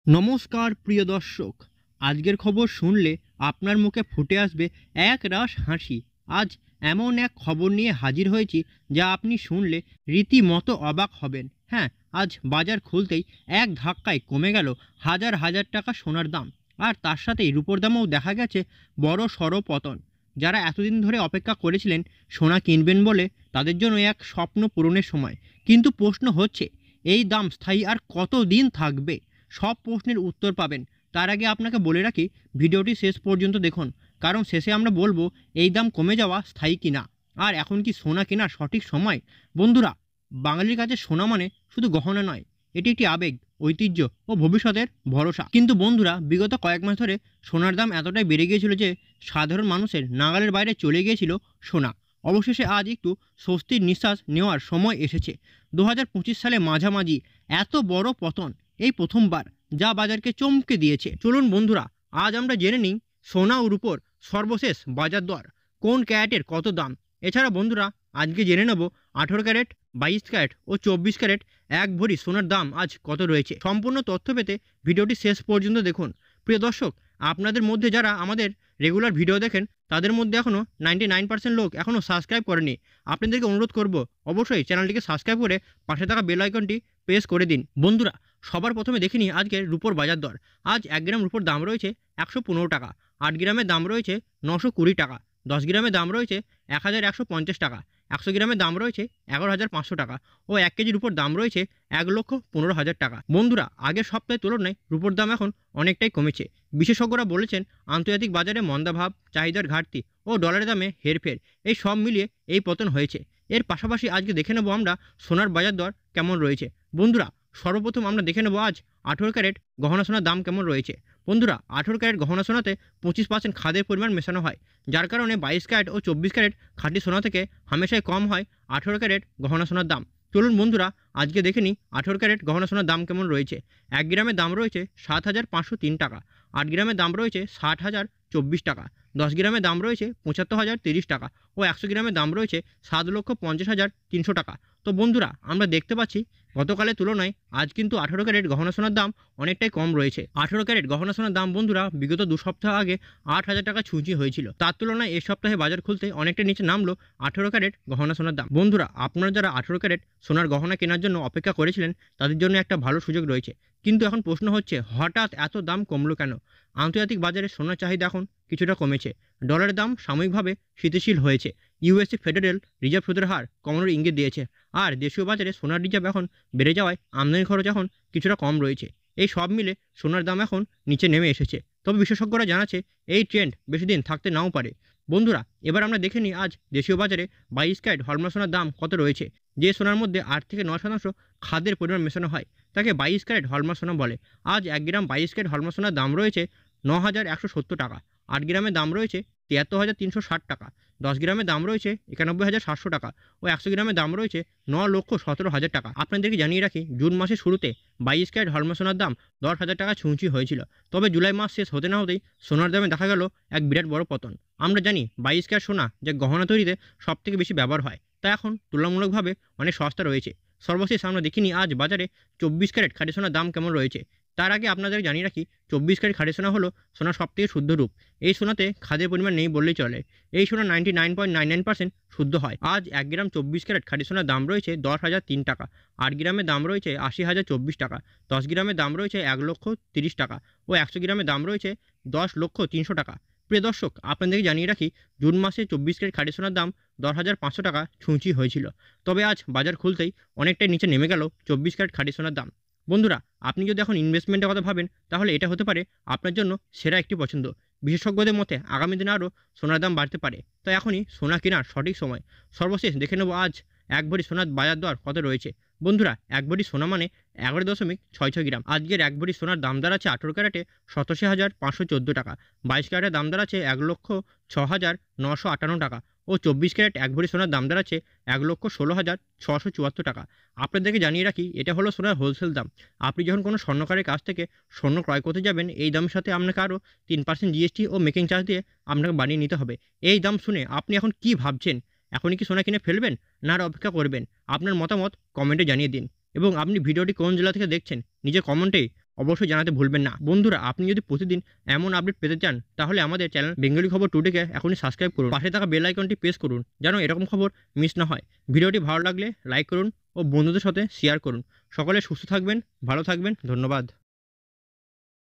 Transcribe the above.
নমস্কার প্রিয় দর্শক, আজকের খবর শুনলে আপনার মুখে ফুটে আসবে এক রাশ হাসি। আজ এমন এক খবর নিয়ে হাজির হয়েছি যা আপনি শুনলে রীতিমতো অবাক হবেন। হ্যাঁ, আজ বাজার খুলতেই এক ধাক্কায় কমে গেল হাজার হাজার টাকা সোনার দাম, আর তার সাথেই রূপোর দামেও দেখা গেছে বড় সড় পতন। যারা এতদিন ধরে অপেক্ষা করেছিলেন সোনা কিনবেন বলে, তাদের জন্য এক স্বপ্ন পূরণের সময়। কিন্তু প্রশ্ন হচ্ছে, এই দাম স্থায়ী আর কতদিন থাকবে? সব প্রশ্নের উত্তর পাবেন। তার আগে আপনাকে বলে রাখি, ভিডিওটি শেষ পর্যন্ত দেখুন, কারণ শেষে আমরা বলবো এই দাম কমে যাওয়া স্থায়ী কিনা, আর এখন কি সোনা কেনার সঠিক সময়। বন্ধুরা, বাঙালির কাছে সোনা মানে শুধু গহনা নয়, এটি একটি আবেগ, ঐতিহ্য ও ভবিষ্যতের ভরসা। কিন্তু বন্ধুরা, বিগত কয়েক মাস ধরে সোনার দাম এতটাই বেড়ে গিয়েছিল যে সাধারণ মানুষের নাগালের বাইরে চলে গিয়েছিল সোনা। অবশেষে আজ একটু স্বস্তির নিঃশ্বাস নেওয়ার সময় এসেছে। 2025 সালে মাঝামাঝি এত বড় পতন এই প্রথমবার, যা বাজারকে চমকে দিয়েছে। চলুন বন্ধুরা, আজ আমরা জেনে নিই সোনা ও রূপোর সর্বশেষ বাজার দর, কোন ক্যারেটের কত দাম। এছাড়া বন্ধুরা, আজকে জেনে নেব 18 ক্যারেট, 22 ক্যারেট ও 24 ক্যারেট এক ভরি সোনার দাম আজ কত রয়েছে। সম্পূর্ণ তথ্য পেতে ভিডিওটি শেষ পর্যন্ত দেখুন। প্রিয় দর্শক, আপনাদের মধ্যে যারা আমাদের রেগুলার ভিডিও দেখেন, তাদের মধ্যে এখনও 99% লোক এখনও সাবস্ক্রাইব করেনি। আপনাদেরকে অনুরোধ করব, অবশ্যই চ্যানেলটিকে সাবস্ক্রাইব করে পাশে থাকা বেল আইকনটি প্রেস করে দিন। বন্ধুরা, সবার প্রথমে দেখে নিই আজকের রূপোর বাজার দর। আজ 1 গ্রাম রূপোর দাম রয়েছে 115 টাকা, 8 গ্রামের দাম রয়েছে 920 টাকা, 10 গ্রামের দাম রয়েছে 1150 টাকা, 100 গ্রামের দাম রয়েছে 11,500 টাকা ও 1 কেজি রূপোর দাম রয়েছে 1,15,000 টাকা। বন্ধুরা, আগের সপ্তাহের তুলনায় রূপোর দাম এখন অনেকটাই কমেছে। বিশেষজ্ঞরা বলেছেন, আন্তর্জাতিক বাজারে মন্দাভাব, চাহিদার ঘাটতি ও ডলারের দামে হেরফের, এই সব মিলিয়ে এই পতন হয়েছে। এর পাশাপাশি আজকে দেখে নেব আমরা সোনার বাজার দর কেমন রয়েছে। বন্ধুরা, সর্বপ্রথম আমরা দেখে নেব আজ 18 ক্যারেট গহনা সোনার দাম কেমন রয়েছে। বন্ধুরা, 18 ক্যারেট গহনা সোনাতে 25% খাদের পরিমাণ মেশানো হয়, যার কারণে 22 ক্যারেট ও 24 ক্যারেট খাঁটি সোনা থেকে হামেশাই কম হয় 18 ক্যারেট গহনা সোনার দাম। চলুন বন্ধুরা, আজকে দেখে নিই 18 ক্যারেট গহনা সোনার দাম কেমন রয়েছে। 1 গ্রামের দাম রয়েছে 7,503 টাকা, 8 গ্রামের দাম রয়েছে 60,024 টাকা, 10 গ্রামের দাম রয়েছে 75,030 টাকা ও 100 গ্রামের দাম রয়েছে 7,50,300 টাকা। তো বন্ধুরা, আমরা দেখতে পাচ্ছি গতকালের তুলনায় আজ কিন্তু 18 ক্যারেট গহনা সোনার দাম অনেকটাই কম রয়েছে। 18 ক্যারেট গহনা সোনার দাম বন্ধুরা বিগত 2 সপ্তাহ আগে 8,000 টাকা ছুঁচি হয়েছিল, তার তুলনায় এই সপ্তাহে বাজার খুলতে অনেকটা নিচে নামলো 18 ক্যারেট গহনা সোনার দাম। বন্ধুরা, আপনারা যারা 18 ক্যারেট সোনার গহনা কেনার জন্য অপেক্ষা করেছিলেন, তাদের জন্য একটা ভালো সুযোগ রয়েছে। কিন্তু এখন প্রশ্ন হচ্ছে, হঠাৎ এত দাম কমলো কেন? আন্তর্জাতিক বাজারে সোনার চাহিদা এখন কিছুটা কমেছে, ডলারের দাম সাময়িকভাবে স্থিতিশীল হয়েছে, ইউএসএ ফেডারেল রিজার্ভ সুদের হার কমানোর ইঙ্গিত দিয়েছে, আর দেশীয় বাজারে সোনার রিজার্ভ এখন বেড়ে যাওয়ায় আমদানি খরচ এখন কিছুটা কম রয়েছে। এই সব মিলে সোনার দাম এখন নিচে নেমে এসেছে। তবে বিশেষজ্ঞরা জানাচ্ছে, এই ট্রেন্ড বেশি দিন থাকতে নাও পারে। বন্ধুরা, এবার আমরা দেখে নিই আজ দেশীয় বাজারে 22 ক্যারেট হলমার্ক সোনার দাম কত রয়েছে। যে সোনার মধ্যে 8 থেকে 9% খাদ্যের পরিমাণ মেশানো হয়, তাকে 22 ক্যারেট হলমার্ক সোনা বলে। আজ 1 গ্রাম 22 ক্যারেট হলমার্ক সোনার দাম রয়েছে 9,170 টাকা, 8 গ্রামের দাম রয়েছে 73,360 টাকা, 10 গ্রামের দাম রয়েছে 91,700 টাকা ও 100 গ্রামের দাম রয়েছে 9,17,000 টাকা। আপনাদেরকে জানিয়ে রাখি, জুন মাসের শুরুতে 22 ক্যারেট হলমার্ক সোনার দাম 10,000 টাকা ছুঁচি হয়েছিল। তবে জুলাই মাস শেষ হতে না হতেই সোনার দামে দেখা গেল এক বিরাট বড় পতন। আমরা জানি 22 ক্যারেট সোনা যা গহনা তৈরিতে সবথেকে বেশি ব্যবহার হয়, তা এখন তুলনামূলকভাবে অনেক সস্তা রয়েছে। সর্বশেষ আমরা দেখিনি আজ বাজারে 24 ক্যারেট খাঁটি সোনার দাম কেমন রয়েছে। তার আগে আপনাদের জানিয়ে রাখি, 24 ক্যারেট খাঁটি সোনা হলো সোনার সবথেকে শুদ্ধ রূপ। এই সোনাতে খাদের পরিমাণ নেই বললেই চলে। এই সোনা 99.99% শুদ্ধ হয়। আজ 1 গ্রাম 24 ক্যারেট খাঁটি সোনার দাম রয়েছে 10,003 টাকা, 8 গ্রামের দাম রয়েছে 80,024 টাকা, 10 গ্রামের দাম রয়েছে 1,30,000 টাকা ও 100 গ্রামের দাম রয়েছে 10,300,000 টাকা। প্রিয় দর্শক, আপনাদেরকে জানিয়ে রাখি, জুন মাসে 24 ক্যারেট খাঁটি সোনার দাম 10,500 টাকা ছুঁচি হয়েছিল। তবে আজ বাজার খুলতেই অনেকটাই নিচে নেমে গেল 24 ক্যারেট খাঁটি সোনার দাম। বন্ধুরা, আপনি যদি এখন ইনভেস্টমেন্টের কথা ভাবেন, তাহলে এটা হতে পারে আপনার জন্য সেরা একটি পছন্দ। বিশেষজ্ঞদের মতে আগামী দিনে আরও সোনার দাম বাড়তে পারে, তাই এখনই সোনা কেনার সঠিক সময়। সর্বশেষ দেখে নেব আজ 1 ভরি সোনার বাজার দর কত রয়েছে। বন্ধুরা, 1 ভরি সোনা মানে 11.66 গ্রাম। আজকের 1 ভরি সোনার দাম দাঁড়াচ্ছে 18 ক্যারেটে 87,514 টাকা, 22 ক্যারেটের দাম দাঁড়াচ্ছে 1,06,958 টাকা ও 24 ক্যারেট 1 ভরি সোনার দাম দাঁড়াচ্ছে 1,16,674 টাকা। আপনাদেরকে জানিয়ে রাখি, এটা হলো সোনার হোলসেল দাম। আপনি যখন কোনো স্বর্ণকারের কাছ থেকে স্বর্ণ ক্রয় করতে যাবেন, এই দামের সাথে আপনাকে আরও 3% জিএসটি ও মেকিং চার্জ দিয়ে আপনাকে বানিয়ে নিতে হবে। এই দাম শুনে আপনি এখন কি ভাবছেন? এখনই কি সোনা কিনে ফেলবেন, না আর অপেক্ষা করবেন? আপনার মতামত কমেন্টে জানিয়ে দিন, এবং আপনি ভিডিওটি কোন জেলা থেকে দেখছেন নিজের কমেন্টেই অবশ্যই জানাতে ভুলবেন না। বন্ধুরা, আপনি যদি প্রতিদিন এমন আপডেট পেতে চান তাহলে আমাদের চ্যানেল বেঙ্গলি খবর টুডেকে এখনই সাবস্ক্রাইব করুন, পাশে থাকা বেল আইকনটি প্রেস করুন যেন এরকম খবর মিস না হয়। ভিডিওটি ভালো লাগলে লাইক করুন ও বন্ধুদের সাথে শেয়ার করুন। সকলে সুস্থ থাকবেন, ভালো থাকবেন, ধন্যবাদ।